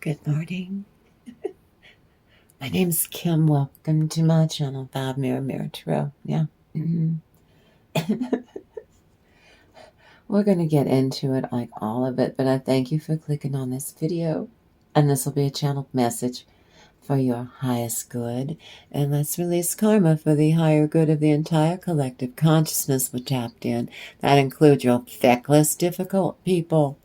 Good morning. My name's Kim. Welcome to my channel, 5 Mirror Tarot. Yeah. We're going to get into it, like all of it, but I thank you for clicking on this video. And this will be a channeled message for your highest good. And let's release karma for the higher good of the entire collective consciousness we're tapped in. That includes your feckless, difficult people.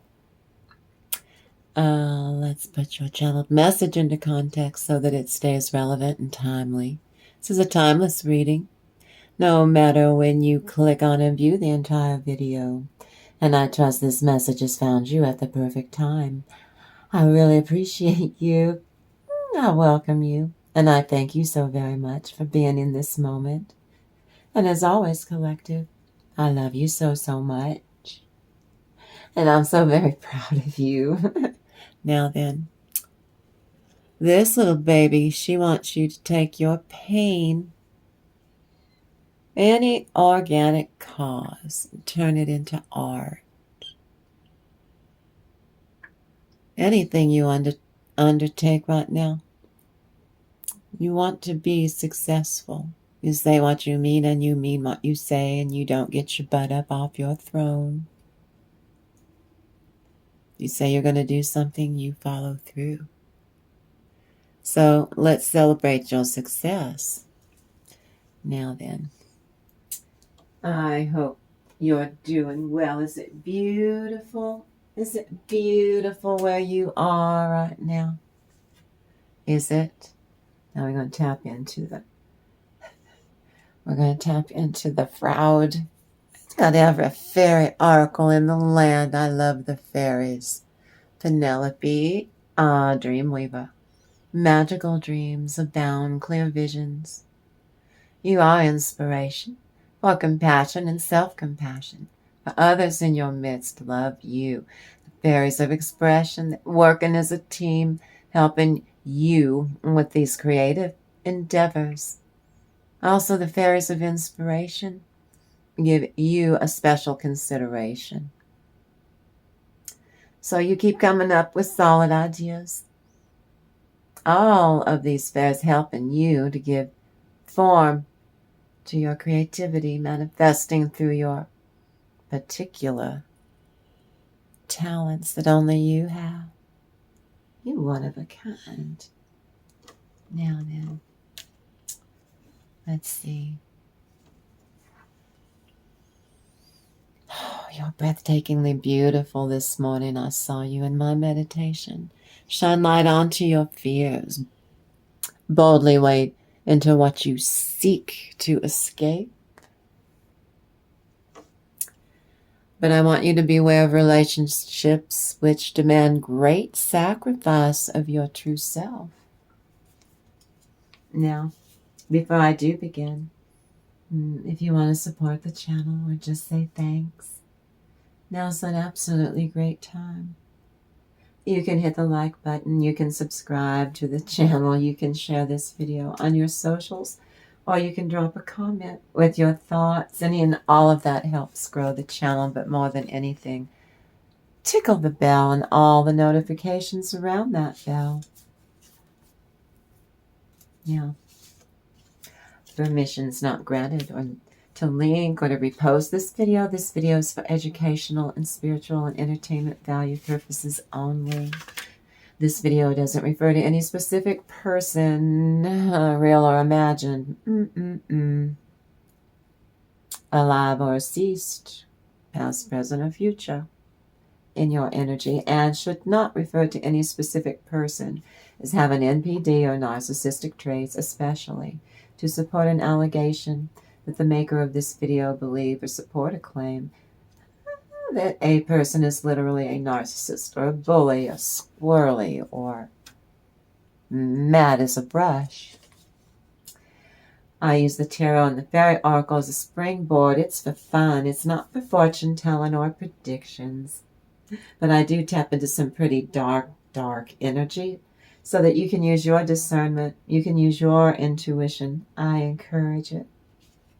Let's put your channeled message into context so that it stays relevant and timely. This is a timeless reading, no matter when you click on and view the entire video. And I trust this message has found you at the perfect time. I really appreciate you. I welcome you. And I thank you so very much for being in this moment. And as always, collective, I love you so, so much. And I'm so very proud of you. Now then, this little baby, she wants you to take your pain, any organic cause, and turn it into art. Anything you undertake right now, you want to be successful. You say what you mean and you mean what you say, and you don't get your butt up off your throne. You say you're going to do something, you follow through. So let's celebrate your success. Now then, I hope you're doing well. Is it beautiful? Is it beautiful where you are right now? Is it? Now we're going to tap into the fraud. It's got every fairy oracle in the land. I love the fairies. Penelope, Dreamweaver. Magical dreams abound, clear visions. You are inspiration for compassion and self-compassion. For others in your midst love you. The fairies of expression, working as a team, helping you with these creative endeavors. Also, the fairies of inspiration give you a special consideration. So you keep coming up with solid ideas. All of these fairies helping you to give form to your creativity, manifesting through your particular talents that only you have. You're one of a kind. Now then, let's see. Oh, you're breathtakingly beautiful this morning. I saw you in my meditation. Shine light onto your fears. Boldly wade into what you seek to escape. But I want you to beware of relationships which demand great sacrifice of your true self. Now, before I do begin, if you want to support the channel or just say thanks, now's an absolutely great time. You can hit the like button, you can subscribe to the channel, you can share this video on your socials, or you can drop a comment with your thoughts, and all of that helps grow the channel. But more than anything, tickle the bell and all the notifications around that bell. Yeah. Permission's not granted or to link or to repost this video. This video is for educational and spiritual and entertainment value purposes only. This video doesn't refer to any specific person, real or imagined, alive or deceased, past, present, or future, in your energy, and should not refer to any specific person as having NPD or narcissistic traits, especially to support an allegation that the maker of this video believe or support a claim that a person is literally a narcissist or a bully, a squirrely, or mad as a brush. I use the tarot and the fairy oracle as a springboard. It's for fun. It's not for fortune telling or predictions. But I do tap into some pretty dark energy so that you can use your discernment. You can use your intuition. I encourage it.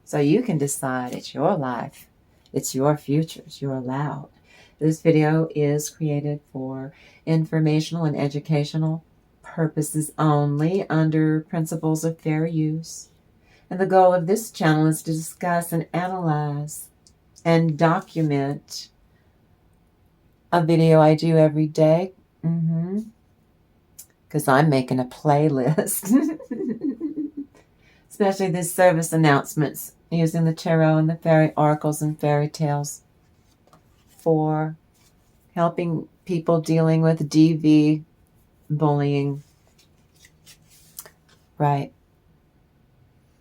So you can decide it's your life. It's your future. You're allowed. This video is created for informational and educational purposes only under principles of fair use. And the goal of this channel is to discuss and analyze and document a video I do every day. Because I'm making a playlist. Especially these service announcements using the tarot and the fairy oracles and fairy tales for helping people dealing with DV bullying. Right.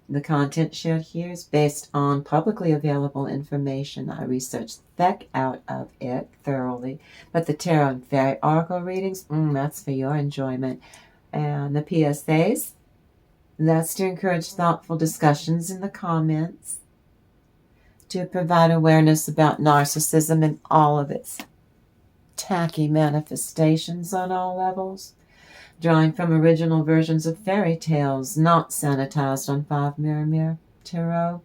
The content shared here is based on publicly available information. I researched the heck out of it thoroughly. But the tarot and fairy oracle readings, that's for your enjoyment. And the PSAs, that's to encourage thoughtful discussions in the comments, to provide awareness about narcissism in all of its tacky manifestations on all levels, drawing from original versions of fairy tales not sanitized on 5mm tarot.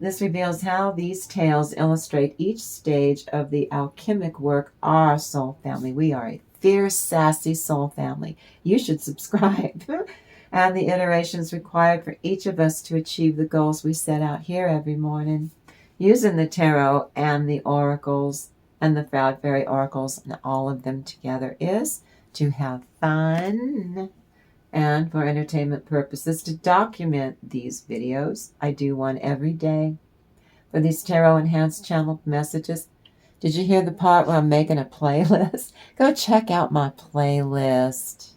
This reveals how these tales illustrate each stage of the alchemic work, our soul family. We are a fierce, sassy soul family. You should subscribe. And the iterations required for each of us to achieve the goals we set out here every morning. Using the tarot and the oracles and the proud fairy oracles and all of them together is to have fun and for entertainment purposes to document these videos. I do one every day for these tarot enhanced channel messages. Did you hear the part where I'm making a playlist? Go check out my playlist.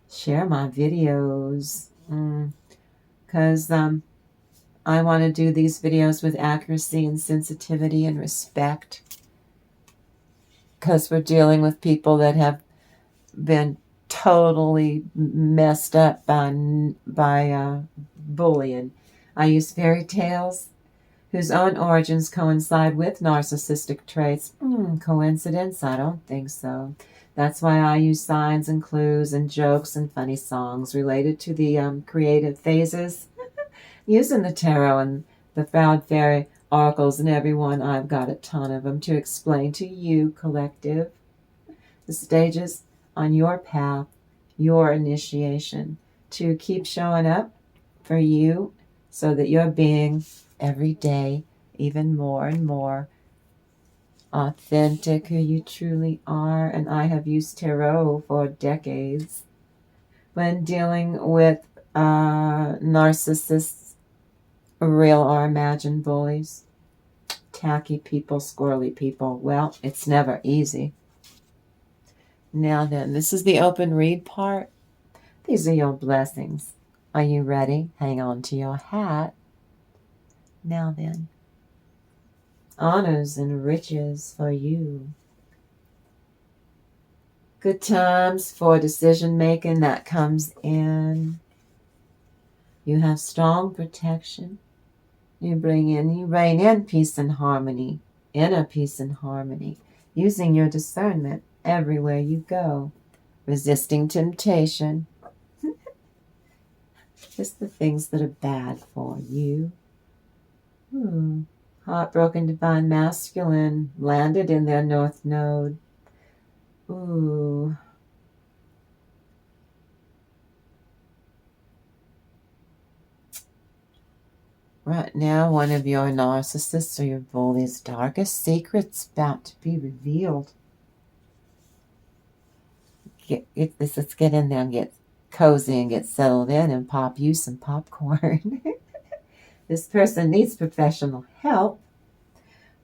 Share my videos. Because I want to do these videos with accuracy and sensitivity and respect. Because we're dealing with people that have been totally messed up by bullying. I use fairy tales whose own origins coincide with narcissistic traits. Coincidence? I don't think so. That's why I use signs and clues and jokes and funny songs related to the creative phases. Using the tarot and the proud fairy oracles and everyone, I've got a ton of them to explain to you, collective, the stages on your path, your initiation, to keep showing up for you so that you're being every day even more and more authentic who you truly are. And I have used tarot for decades when dealing with narcissists, real or imagined bullies, tacky people, squirrely people. Well, it's never easy. Now then, this is the open read part. These are your blessings. Are you ready? Hang on to your hat. Now then, honors and riches for you. Good times for decision making that comes in. You have strong protection. You rein in peace and harmony, inner peace and harmony, using your discernment everywhere you go, resisting temptation. Just the things that are bad for you. Heartbroken divine masculine landed in their north node. Right now, one of your narcissists or your bully's darkest secrets about to be revealed. Let's get in there and get cozy and get settled in and pop you some popcorn. This person needs professional help.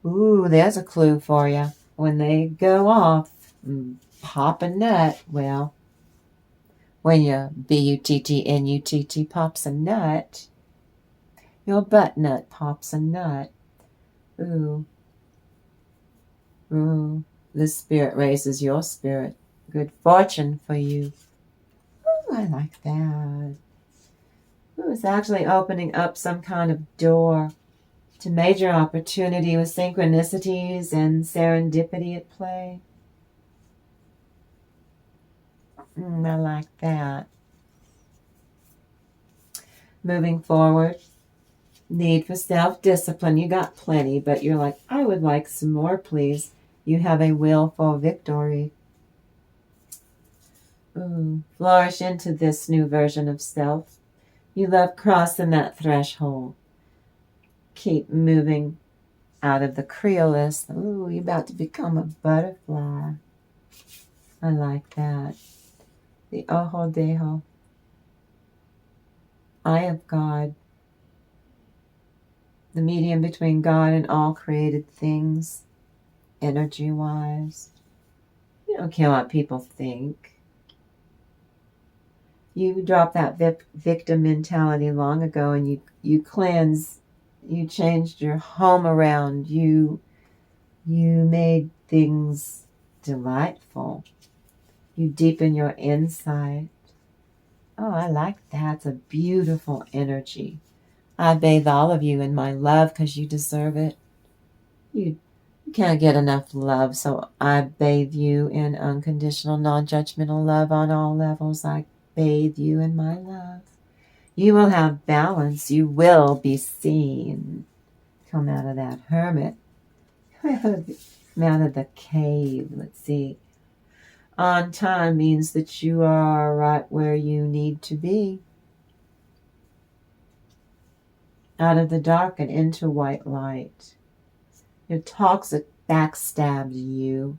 There's a clue for you. When they go off and pop a nut, well, when your BUTTNUTT pops a nut, your butt nut pops a nut. This spirit raises your spirit. Good fortune for you. I like that. It's actually opening up some kind of door to major opportunity with synchronicities and serendipity at play. I like that. Moving forward, need for self-discipline. You got plenty, but you're like, I would like some more, please. You have a will for victory. Ooh, flourish into this new version of self. You love crossing that threshold. Keep moving out of the creolus. Ooh, you're about to become a butterfly. I like that. The Ojo Dejo. Eye of God. The medium between God and all created things, energy-wise. You don't care what people think. You dropped that victim mentality long ago, and you cleansed, you changed your home around, you made things delightful. You deepen your insight. Oh, I like that. It's a beautiful energy. I bathe all of you in my love because you deserve it. You can't get enough love, so I bathe you in unconditional, non-judgmental love on all levels. I bathe you in my love. You will have balance. You will be seen. Come out of that hermit. Come out of the cave. Let's see. On time means that you are right where you need to be. Out of the dark and into white light. Your toxic backstabbed you.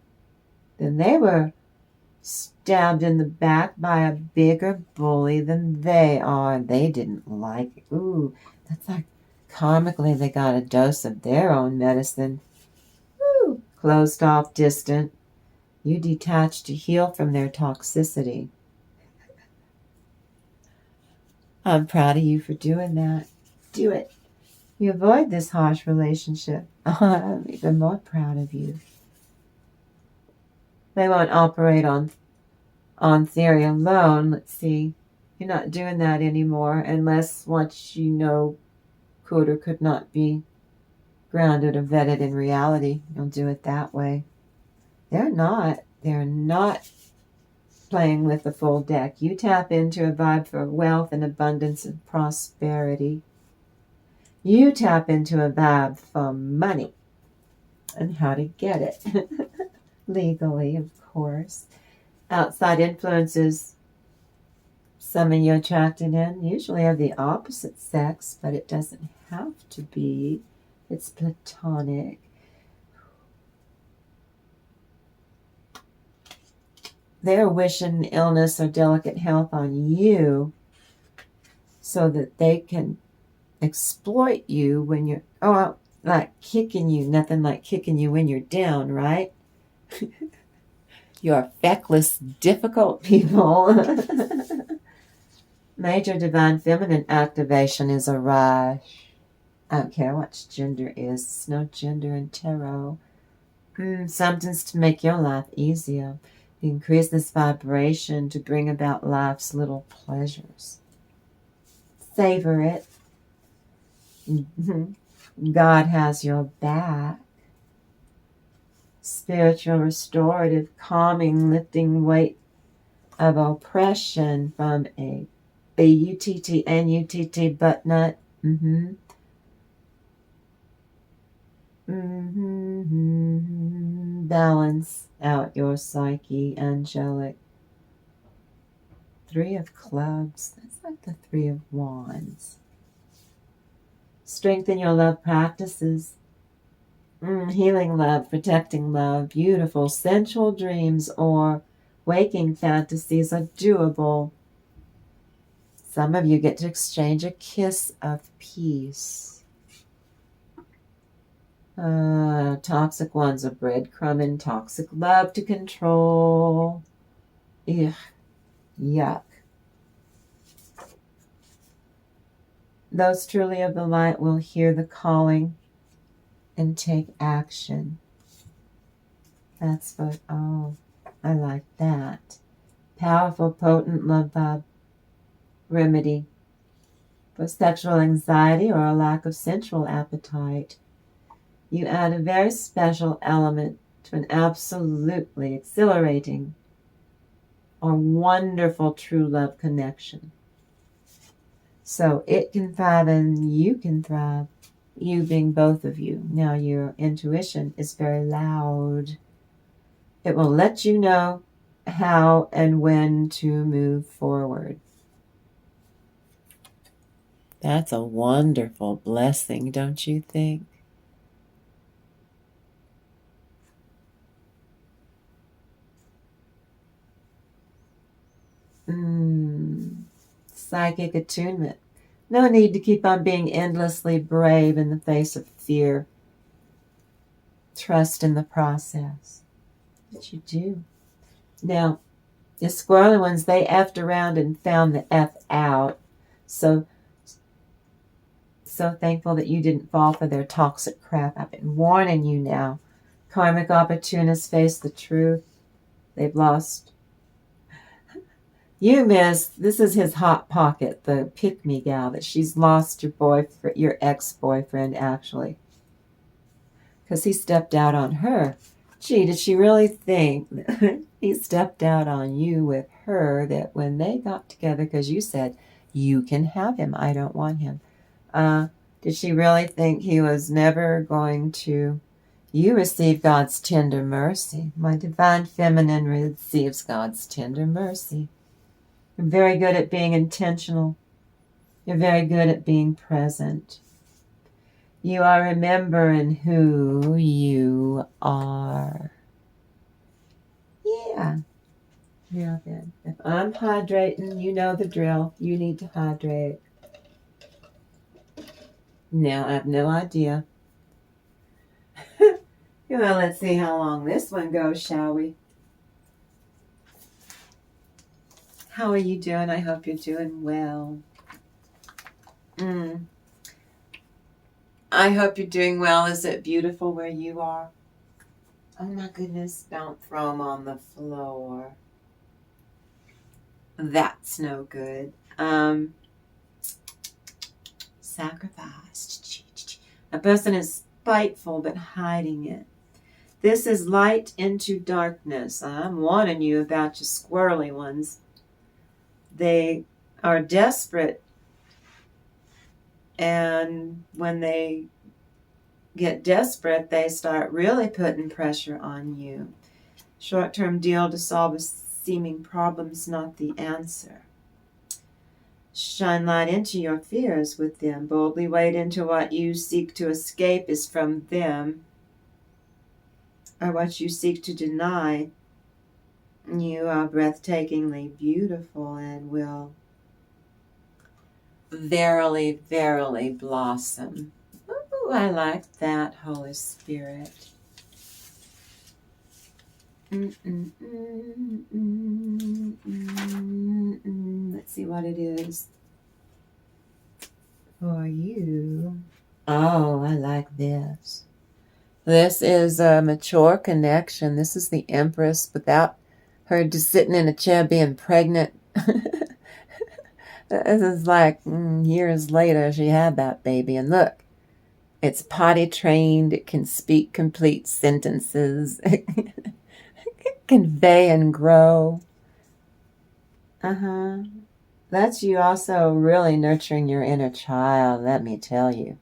Then they were stabbed in the back by a bigger bully than they are. They didn't like it. Ooh, that's like karmically they got a dose of their own medicine. Ooh, closed off, distant. You detach to heal from their toxicity. I'm proud of you for doing that. Do it. You avoid this harsh relationship. I'm even more proud of you. They won't operate on theory alone. Let's see. You're not doing that anymore unless once you know could or could not be grounded or vetted in reality. You'll do it that way. They're not playing with the full deck. You tap into a vibe for wealth and abundance and prosperity. You tap into a vibe for money and how to get it. Legally, of course. Outside influences, some of you attracted in usually of the opposite sex, but it doesn't have to be. It's platonic. They're wishing illness or delicate health on you so that they can exploit you when you're, like kicking you, nothing like kicking you when you're down, right? You're feckless, difficult people. Major divine feminine activation is a rush. I don't care what gender is. There's no gender in tarot. Something's to make your life easier. Increase this vibration to bring about life's little pleasures. Savor it. God has your back. Spiritual, restorative, calming, lifting weight of oppression from a B-U-T-T, N-U-T-T, butt nut. Balance out your psyche, angelic. 3 of clubs. That's like the 3 of wands. Strengthen your love practices. Healing love, protecting love, beautiful sensual dreams or waking fantasies are doable. Some of you get to exchange a kiss of peace. Toxic ones are breadcrumbing, toxic love to control. Ugh, yuck. Those truly of the light will hear the calling and take action. That's what, I like that. Powerful, potent love vibe remedy for sexual anxiety or a lack of sensual appetite. You add a very special element to an absolutely exhilarating or wonderful true love connection. So it can thrive and you can thrive. You being both of you. Now your intuition is very loud. It will let you know how and when to move forward. That's a wonderful blessing, don't you think? Psychic attunement. No need to keep on being endlessly brave in the face of fear. Trust in the process. What you do. Now, the squirrely ones, they effed around and found the F out. So thankful that you didn't fall for their toxic crap. I've been warning you now. Karmic opportunists face the truth. They've lost. You miss, this is his hot pocket, the pick-me gal, that she's lost your boyfriend, your ex-boyfriend, actually. Because he stepped out on her. Gee, did she really think that he stepped out on you with her, that when they got together, because you said, you can have him, I don't want him. Did she really think he was never going to... You receive God's tender mercy. My divine feminine receives God's tender mercy. You're very good at being intentional. You're very good at being present. You are remembering who you are. Yeah. Real good. If I'm hydrating, you know the drill. You need to hydrate. Now, I have no idea. Well, let's see how long this one goes, shall we? How are you doing? I hope you're doing well. I hope you're doing well. Is it beautiful where you are? Oh my goodness, don't throw them on the floor. That's no good. Sacrifice. A person is spiteful but hiding it. This is light into darkness. I'm warning you about your squirrely ones. They are desperate, and when they get desperate, they start really putting pressure on you. Short-term deal to solve a seeming problem's not the answer. Shine light into your fears with them. Boldly wade into what you seek to escape is from them, or what you seek to deny. You are breathtakingly beautiful and will verily, verily blossom. Ooh, I like that, Holy Spirit. Let's see what it is for you. Oh, I like this. This is a mature connection. This is the Empress without her just sitting in a chair being pregnant. This is like years later she had that baby. And look, it's potty trained. It can speak complete sentences. It can convey and grow. That's you also really nurturing your inner child, let me tell you.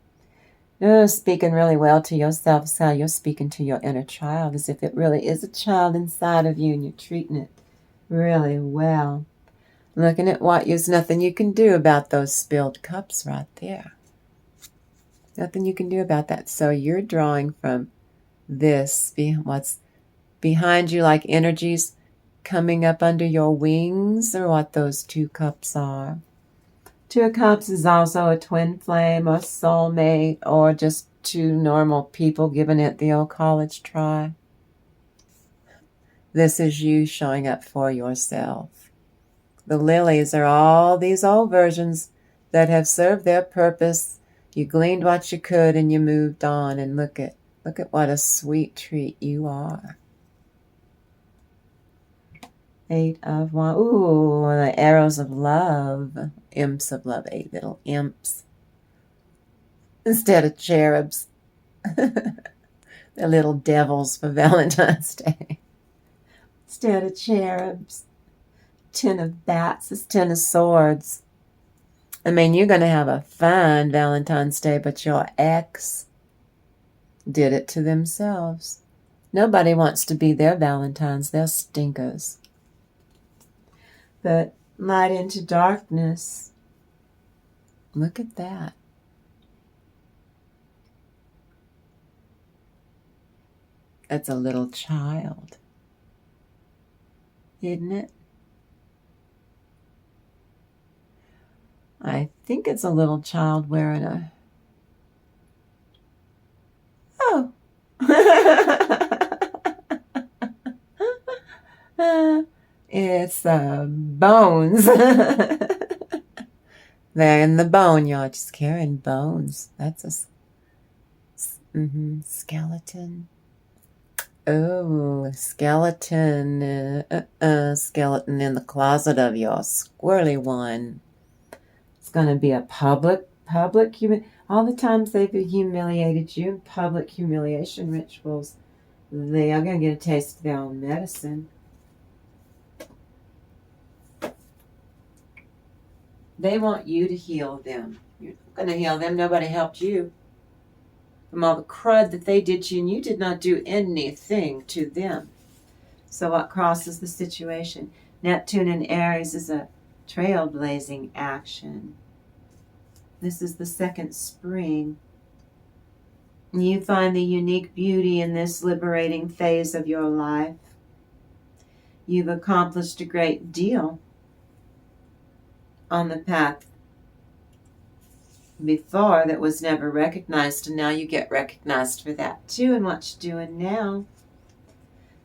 You're speaking really well to yourself. It's how you're speaking to your inner child, as if it really is a child inside of you and you're treating it really well. Looking at what there's nothing you can do about those spilled cups right there. Nothing you can do about that. So you're drawing from this, what's behind you, like energies coming up under your wings, or what those two cups are. Two of Cups is also a twin flame, or soulmate, or just two normal people giving it the old college try. This is you showing up for yourself. The lilies are all these old versions that have served their purpose. You gleaned what you could and you moved on, and look at what a sweet treat you are. 8 of Wands. Ooh, the arrows of love. Imps of love. 8 little imps. Instead of cherubs. They're little devils for Valentine's Day. Instead of cherubs. 10 of bats is 10 of swords. I mean, you're going to have a fine Valentine's Day, but your ex did it to themselves. Nobody wants to be their Valentines. They're stinkers. But light into darkness. Look at that. It's a little child, isn't it? I think it's a little child wearing a... Oh. It's bones. They're in the bone yard, just carrying bones. That's a skeleton. Oh, skeleton. Skeleton in the closet of your squirrely one. It's going to be a public all the times they've humiliated you in public humiliation rituals, they are going to get a taste of their own medicine. They want you to heal them. You're not going to heal them. Nobody helped you. From all the crud that they did to you, and you did not do anything to them. So what crosses the situation? Neptune in Aries is a trailblazing action. This is the second spring. And you find the unique beauty in this liberating phase of your life. You've accomplished a great deal on the path before that was never recognized, and now you get recognized for that too, and what you're doing now.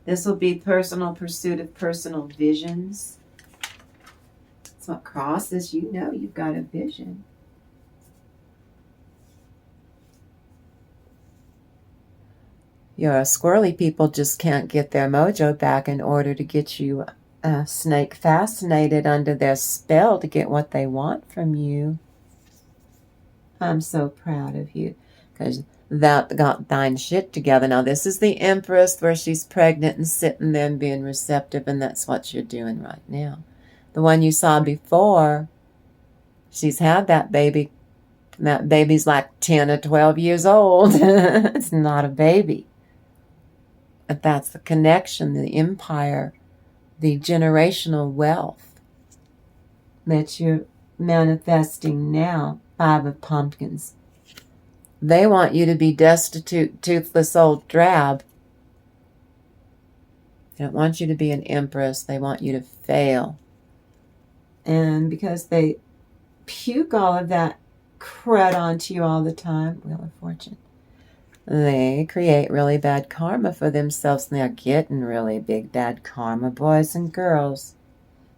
This will be personal pursuit of personal visions. That's what crosses. You know you've got a vision. Your squirrely people just can't get their mojo back in order to get you snake fascinated under their spell to get what they want from you. I'm so proud of you because that got thine shit together. Now this is the Empress where she's pregnant and sitting there and being receptive, and that's what you're doing right now. The one you saw before, she's had that baby. That baby's like 10 or 12 years old. It's not a baby. But that's the connection, the empire, the generational wealth that you're manifesting now. 5 of Pumpkins. They want you to be destitute, toothless, old drab. They don't want you to be an empress. They want you to fail. And because they puke all of that crud onto you all the time, Wheel of Fortune, they create really bad karma for themselves, and they're getting really big bad karma, boys and girls.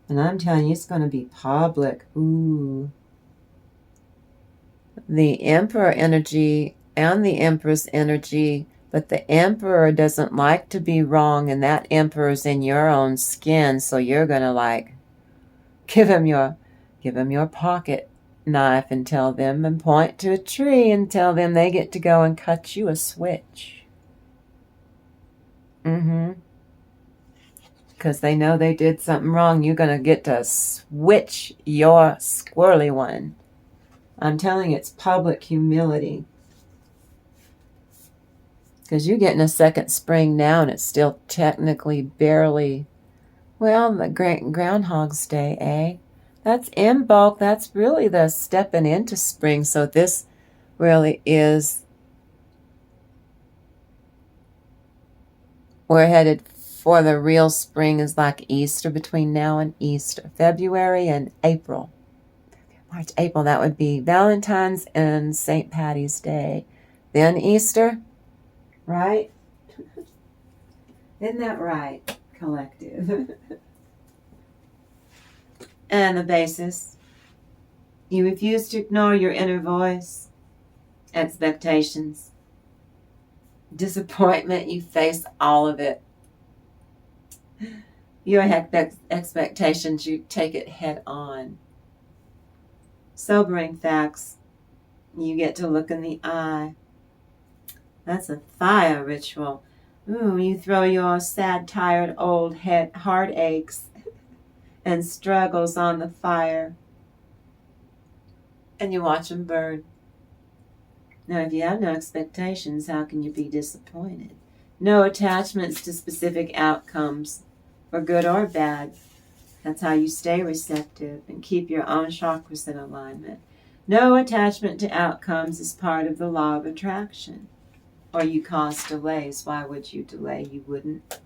And I'm telling you, it's going to be public. Ooh. The Emperor energy and the Empress energy, but the Emperor doesn't like to be wrong, and that Emperor's in your own skin, so you're going to like give him your pocket knife and tell them and point to a tree and tell them they get to go and cut you a switch. Because they know they did something wrong. You're going to get to switch your squirrely one. I'm telling you, it's public humility. Because you're getting a second spring now, and it's still technically barely, well, the great Groundhog's Day, eh? That's in bulk. That's really the stepping into spring. So this really is, we're headed for the real spring is like Easter, between now and Easter. February and April. March, April, that would be Valentine's and St. Patty's Day. Then Easter, right? Isn't that right, collective? And the basis, you refuse to ignore your inner voice, expectations, disappointment, you face all of it. Your expectations, you take it head on. Sobering facts, you get to look in the eye. That's a fire ritual. Ooh, you throw your sad, tired, old heartaches and struggles on the fire, and you watch them burn. Now, if you have no expectations, how can you be disappointed? No attachments to specific outcomes, for good or bad. That's how you stay receptive and keep your own chakras in alignment. No attachment to outcomes is part of the law of attraction. Or you cause delays. Why would you delay? You wouldn't.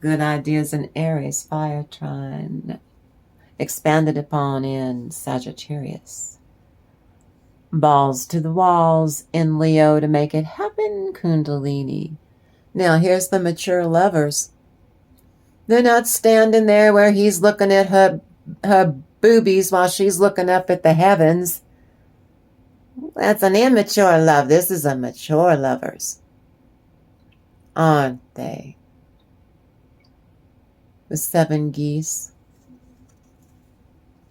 Good ideas in Aries, fire trine, expanded upon in Sagittarius. Balls to the walls in Leo to make it happen, Kundalini. Now here's the mature lovers. They're not standing there where he's looking at her boobies while she's looking up at the heavens. That's an immature love. This is a mature lovers. Aren't they? The 7 geese.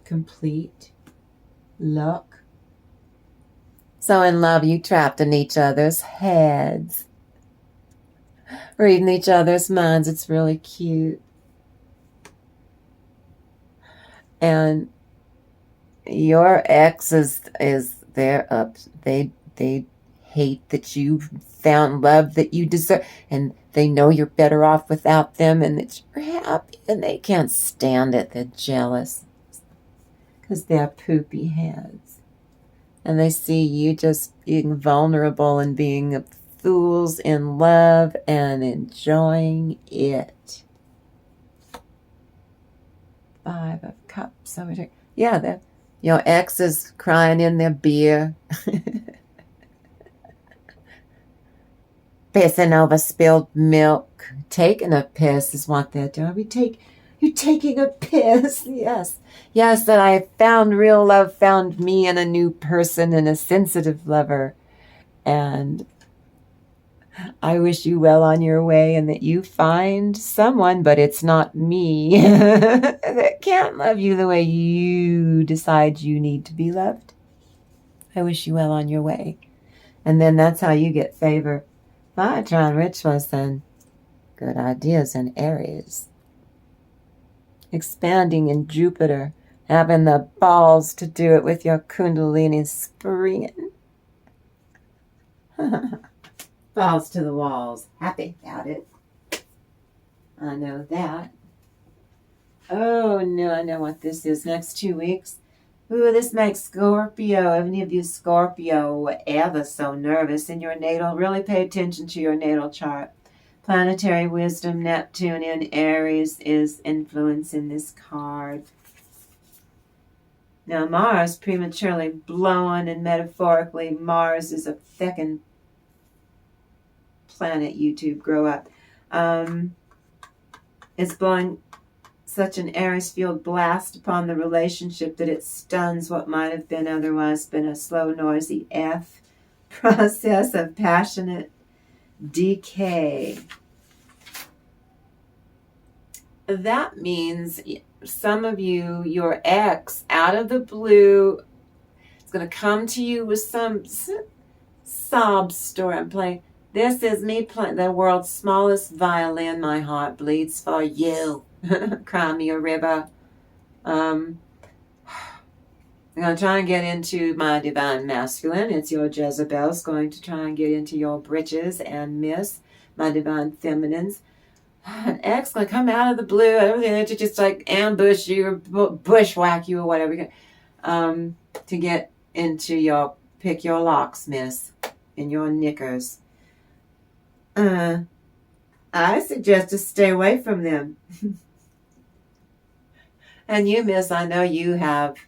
Complete. Look. So in love, you trapped in each other's heads. Reading each other's minds. It's really cute. And your ex is they're up. They hate that you found love that you deserve, and they know you're better off without them, and that you're happy, and they can't stand it. They're jealous because they're poopy heads, and they see you just being vulnerable and being fools in love and enjoying it. 5 of Cups over here. Yeah, your ex is crying in their beer. Pissing over spilled milk. Taking a piss is what they're doing. You're taking a piss. Yes. Yes, that I found real love, found me and a new person and a sensitive lover. And I wish you well on your way and that you find someone, but it's not me, that can't love you the way you decide you need to be loved. I wish you well on your way. And then that's how you get favor. Fire trine rituals then. Good ideas in Aries. Expanding in Jupiter. Having the balls to do it with your Kundalini springing. Balls to the walls. Happy about it. I know that. Oh, no, I know what this is. Next 2 weeks. Ooh, this makes Scorpio, any of you Scorpio ever so nervous in your natal. Really pay attention to your natal chart. Planetary wisdom, Neptune in Aries is influencing this card. Now, Mars prematurely blowing, and metaphorically, Mars is a feckin' planet. YouTube, grow up. It's blowing such an Aries field blast upon the relationship that it stuns what might have been otherwise been a slow, noisy process of passionate decay. That means some of you, your ex, out of the blue, is going to come to you with some sob story. I'm playing. This is me playing the world's smallest violin. My heart bleeds for you. Cry me a river. I'm going to try and get into my divine masculine. It's your Jezebel's going to try and get into your britches and miss my divine feminines. An ex going to come out of the blue, everything to just like ambush you or bushwhack you or whatever. To get into your, pick your locks, miss, in your knickers. I suggest to stay away from them. And you, miss, I know you have.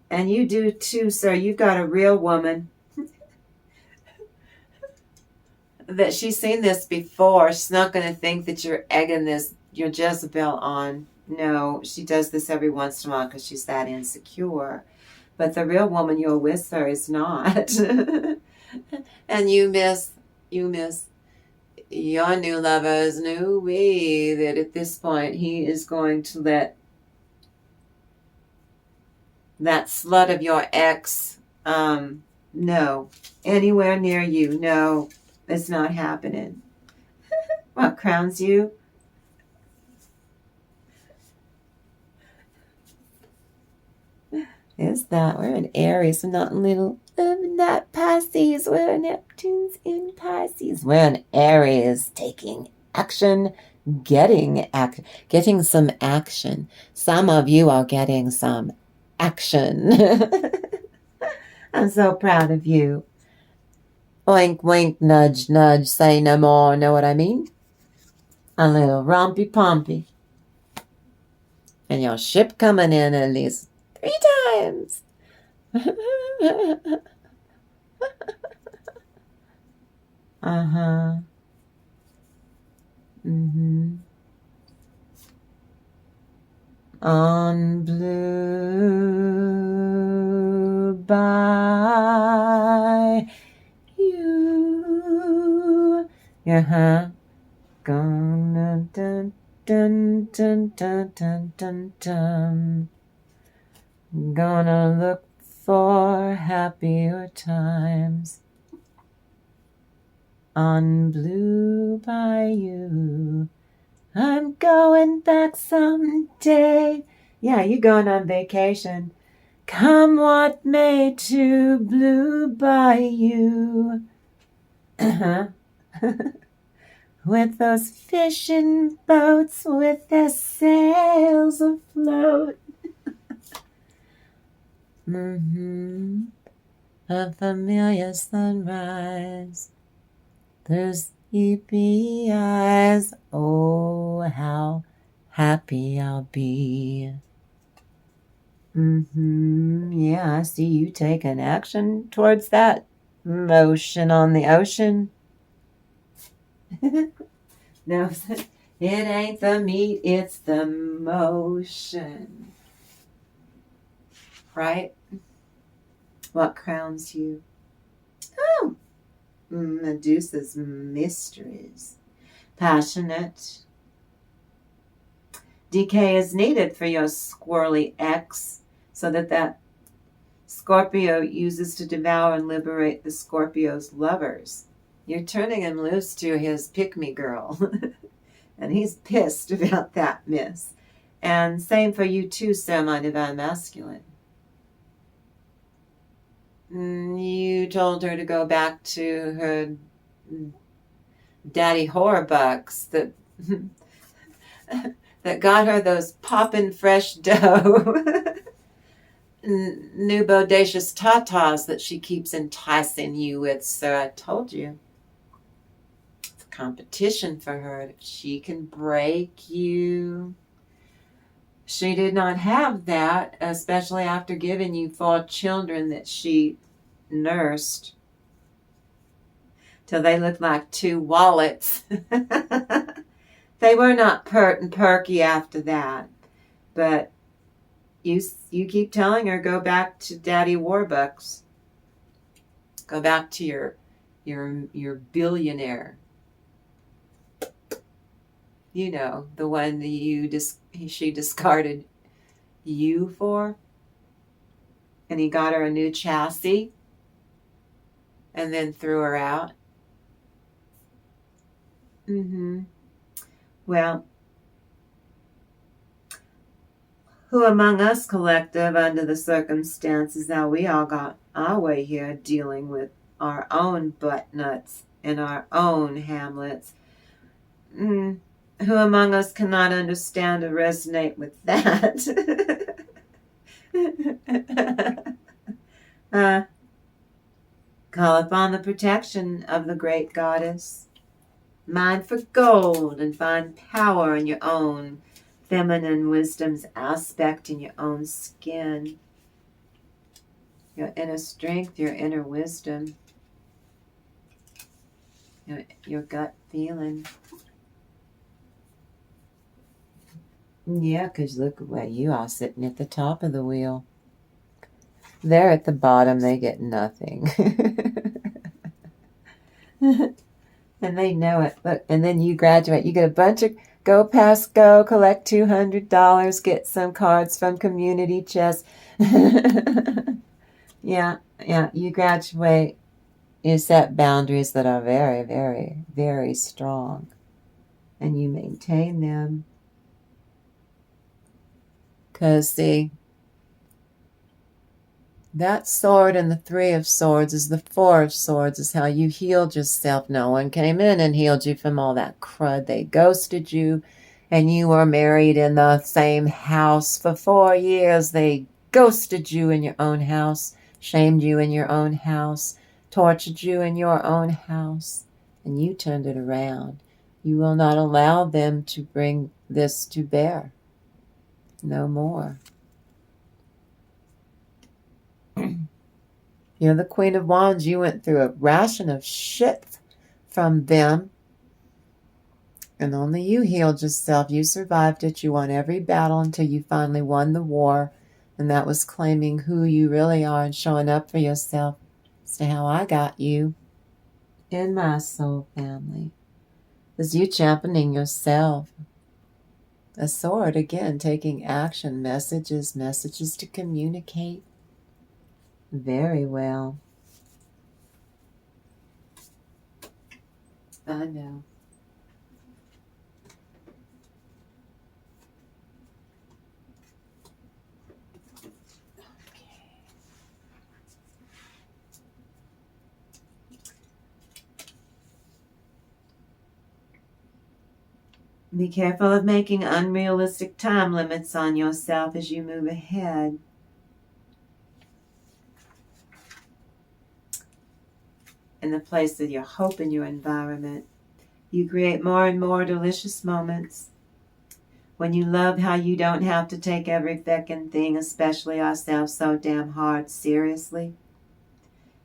And you do too, sir. You've got a real woman. That she's seen this before. She's not going to think that you're egging your Jezebel on. No, she does this every once in a while because she's that insecure. But the real woman you're with, sir, is not. And you, miss, your new lover's new way that at this point he is going to let that slut of your ex no anywhere near you. No, it's not happening. What crowns you? Is that we're in Aries, not in little that Pisces. Where Neptune's in Pisces. We're in Aries, taking action, getting some action. Some of you are getting some action. I'm so proud of you. Wink, wink, nudge, nudge, say no more. Know what I mean? A little rompy pompy. And your ship coming in at least 3 times. Uh-huh. Mm-hmm. On blue by you. Uh-huh. Gonna dun dun dun dun dun dun dun. Gonna look for happier times on blue by you. I'm going back someday. Yeah, you going on vacation. Come what may to Blue Bayou. With those fishing boats with their sails afloat. A familiar sunrise. Through sleepy eyes. Oh, how happy I'll be. Yeah, I see you taking action towards that motion on the ocean. No, it ain't the meat, it's the motion. Right? What crowns you? Oh, Medusa's mysteries. Passionate. Decay is needed for your squirrely ex so that Scorpio uses to devour and liberate the Scorpio's lovers. You're turning him loose to his pick-me girl. And he's pissed about that, miss. And same for you too, semi-divine masculine. You told her to go back to her daddy whorebucks that that got her those poppin' fresh dough. New bodacious tatas that she keeps enticing you with. So I told you. It's a competition for her. If she can break you. She did not have that, especially after giving you 4 children that she nursed till they looked like 2 wallets. They were not pert and perky after that. But you keep telling her, go back to Daddy Warbucks. Go back to your billionaire. You know, the one that she discarded you for. And he got her a new chassis. And then threw her out. Well, who among us collective, under the circumstances that we all got our way here, dealing with our own butt nuts and our own Hamlets, who among us cannot understand or resonate with that? Call upon the protection of the great goddess. Mine for gold and find power in your own feminine wisdom's aspect in your own skin. Your inner strength, your inner wisdom, your gut feeling. Yeah, because look where you are sitting at the top of the wheel. They're at the bottom, they get nothing. And they know it. Look, and then you graduate. You get a bunch of go past go, collect $200, get some cards from Community Chest. Yeah, you graduate. You set boundaries that are very, very, very strong. And you maintain them. Because, see, That sword and the 3 of Swords is the 4 of Swords, is how you healed yourself. No one came in and healed you from all that crud. They ghosted you, and you were married in the same house for 4 years. They ghosted you in your own house, shamed you in your own house, tortured you in your own house, and you turned it around. You will not allow them to bring this to bear. No more. You're the Queen of Wands. You went through a ration of shit from them. And only you healed yourself. You survived it. You won every battle until you finally won the war. And that was claiming who you really are and showing up for yourself. As to how I got you in my soul family. Is you championing yourself. A sword, again, taking action. Messages to communicate. Very well. I know. Be careful of making unrealistic time limits on yourself as you move ahead. In the place of your hope in your environment, you create more and more delicious moments. When you love how you don't have to take every feckin' thing, especially ourselves, so damn hard seriously.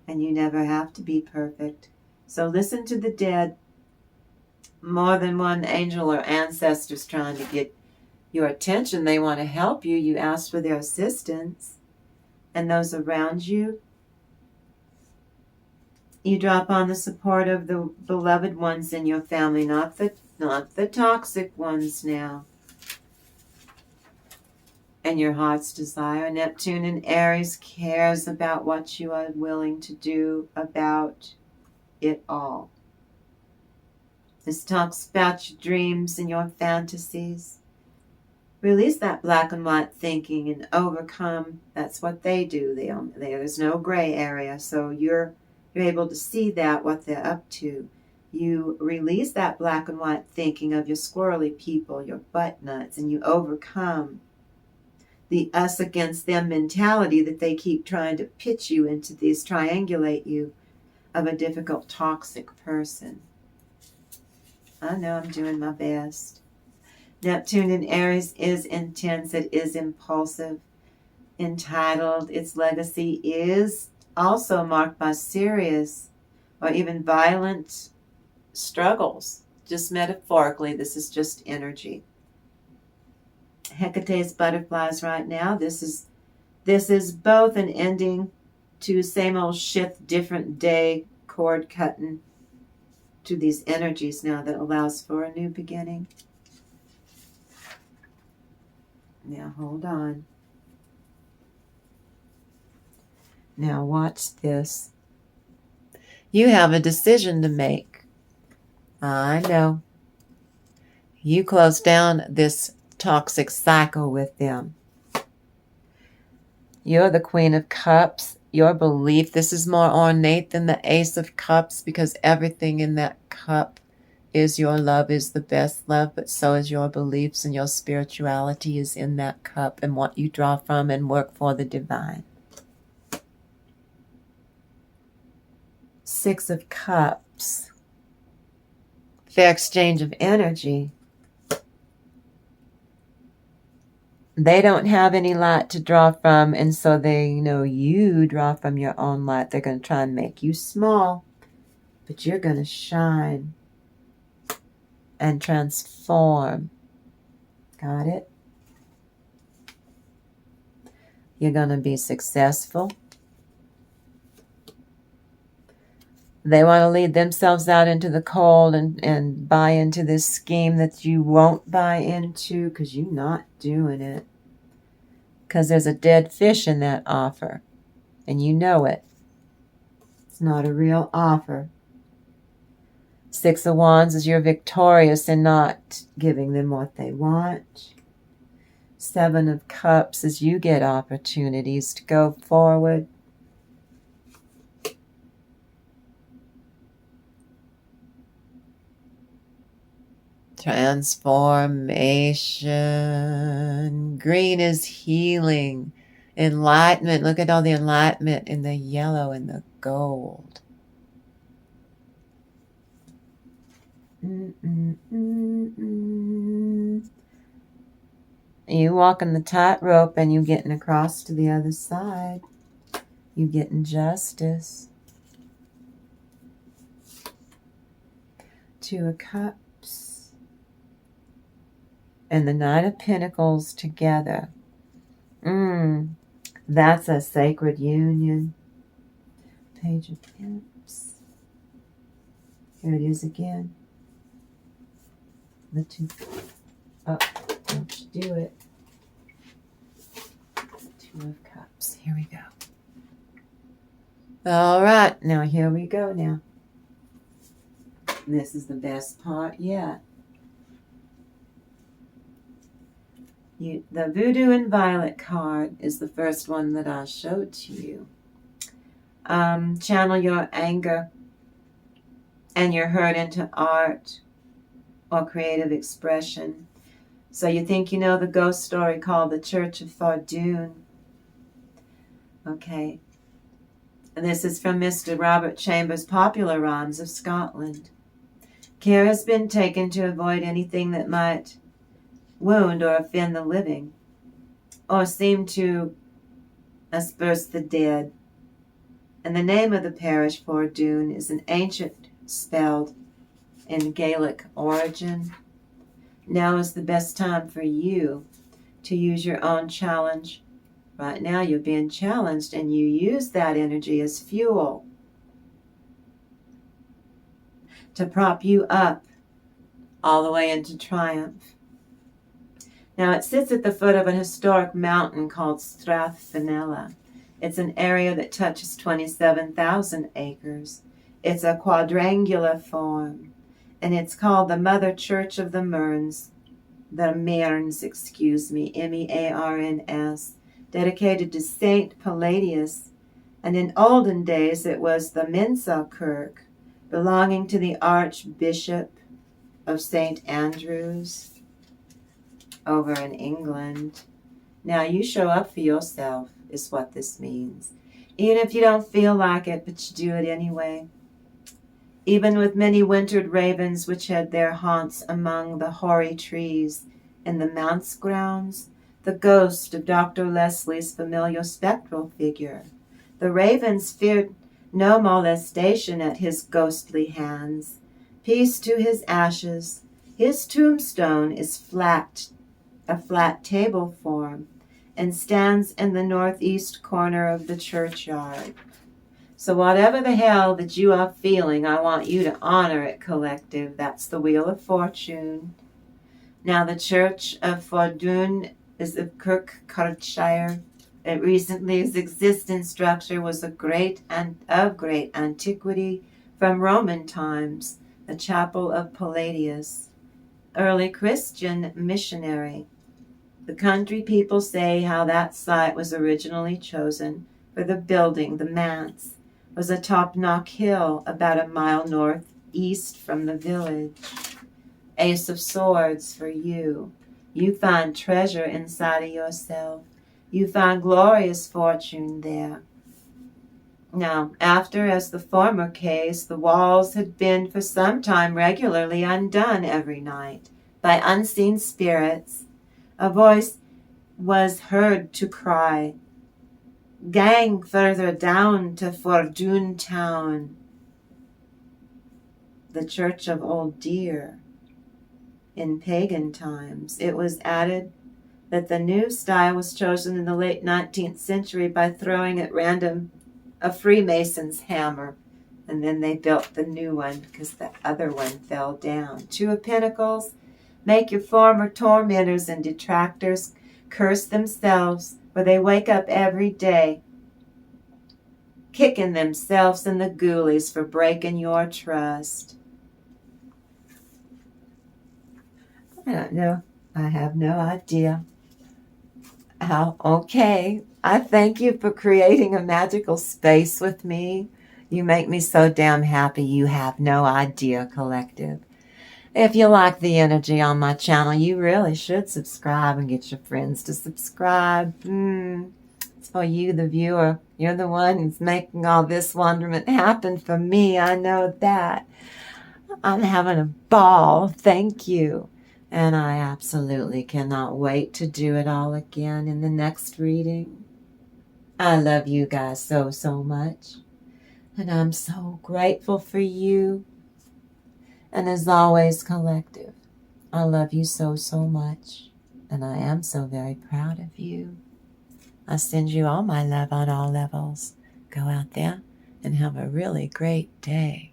And you never have to be perfect. So listen to the dead. More than one angel or ancestors trying to get your attention. They want to help you. You ask for their assistance. And those around you, you drop on the support of the beloved ones in your family, not the toxic ones now. And your heart's desire. Neptune in Aries cares about what you are willing to do about it all. This talks about your dreams and your fantasies. Release that black and white thinking and overcome. That's what they do. There's no gray area. So you're able to see that, what they're up to. You release that black and white thinking of your squirrely people, your butt nuts, and you overcome the us against them mentality that they keep trying to pitch you into, these triangulate you of a difficult, toxic person. I know I'm doing my best. Neptune in Aries is intense. It is impulsive, entitled. Its legacy is also marked by serious or even violent struggles. Just metaphorically, this is just energy. Hecate's butterflies right now. This is both an ending to same old shit, different day, cord cutting to these energies now that allows for a new beginning. Now hold on. Now watch this. You have a decision to make. I know. You close down this toxic cycle with them. You're the Queen of Cups. Your belief, this is more ornate than the Ace of Cups because everything in that cup is your love, is the best love, but so is your beliefs, and your spirituality is in that cup and what you draw from and work for the divine. 6 of Cups. Fair exchange of energy. They don't have any light to draw from, and so you draw from your own light. They're going to try and make you small, but you're going to shine and transform. Got it? You're going to be successful. They want to lead themselves out into the cold and buy into this scheme that you won't buy into because you're not doing it. Because there's a dead fish in that offer. And you know it. It's not a real offer. 6 of Wands is you're victorious in not giving them what they want. 7 of Cups is you get opportunities to go forward. Transformation. Green is healing. Enlightenment. Look at all the enlightenment in the yellow and the gold. You walking the tightrope and you getting across to the other side. You getting justice. Two of Cups and the Nine of Pentacles together. That's a sacred union. Page of Cups. Here it is again. The two. Oh, don't you do it. Two of Cups. Here we go. All right, now here we go now. This is the best part yet. The Voodoo and Violet card is the first one that I showed to you. Channel your anger and your hurt into art or creative expression. So you think you know the ghost story called the Churchoffordoun. Okay. And this is from Mr. Robert Chambers' Popular Rhymes of Scotland. Care has been taken to avoid anything that might wound or offend the living, or seem to asperse the dead. And the name of the parish, Fordoun, is an ancient spelled in Gaelic origin. Now is the best time for you to use your own challenge. Right now you're being challenged, and you use that energy as fuel to prop you up all the way into triumph. Now it sits at the foot of an historic mountain called Strathfennella. It's an area that touches 27,000 acres. It's a quadrangular form, and it's called the Mother Church of the Mearns, M-E-A-R-N-S, dedicated to Saint Palladius, and in olden days it was the Mensa Kirk, belonging to the Archbishop of St. Andrews over in England. Now you show up for yourself is what this means. Even if you don't feel like it, but you do it anyway. Even with many wintered ravens which had their haunts among the hoary trees in the manse grounds, the ghost of Dr. Leslie's familiar spectral figure. The ravens feared no molestation at his ghostly hands. Peace to his ashes. His tombstone is a flat table form, and stands in the northeast corner of the churchyard. So whatever the hell that you are feeling, I want you to honor it, collective. That's the Wheel of Fortune. Now the Churchoffordoun is of Kirkcudbrightshire. It recently its existence structure was of great antiquity from Roman times, the chapel of Palladius, early Christian missionary. The country people say how that site was originally chosen for the building. The manse was a top-knock hill about a mile northeast from the village. Ace of Swords for you. You find treasure inside of yourself. You find glorious fortune there. Now, after, as the former case, the walls had been for some time regularly undone every night by unseen spirits, a voice was heard to cry, "Gang further down to Fordoun town." The Church of Old Deer. In pagan times, it was added that the new style was chosen in the late 19th century by throwing at random a Freemason's hammer, and then they built the new one because the other one fell down. Two of Pentacles. Make your former tormentors and detractors curse themselves, for they wake up every day kicking themselves in the ghoulies for breaking your trust. I don't know. I have no idea. Okay. I thank you for creating a magical space with me. You make me so damn happy. You have no idea, collective. If you like the energy on my channel, you really should subscribe and get your friends to subscribe. It's for you, the viewer. You're the one who's making all this wonderment happen for me. I know that. I'm having a ball. Thank you. And I absolutely cannot wait to do it all again in the next reading. I love you guys so, so much. And I'm so grateful for you. And as always, collective, I love you so, so much. And I am so very proud of you. I send you all my love on all levels. Go out there and have a really great day.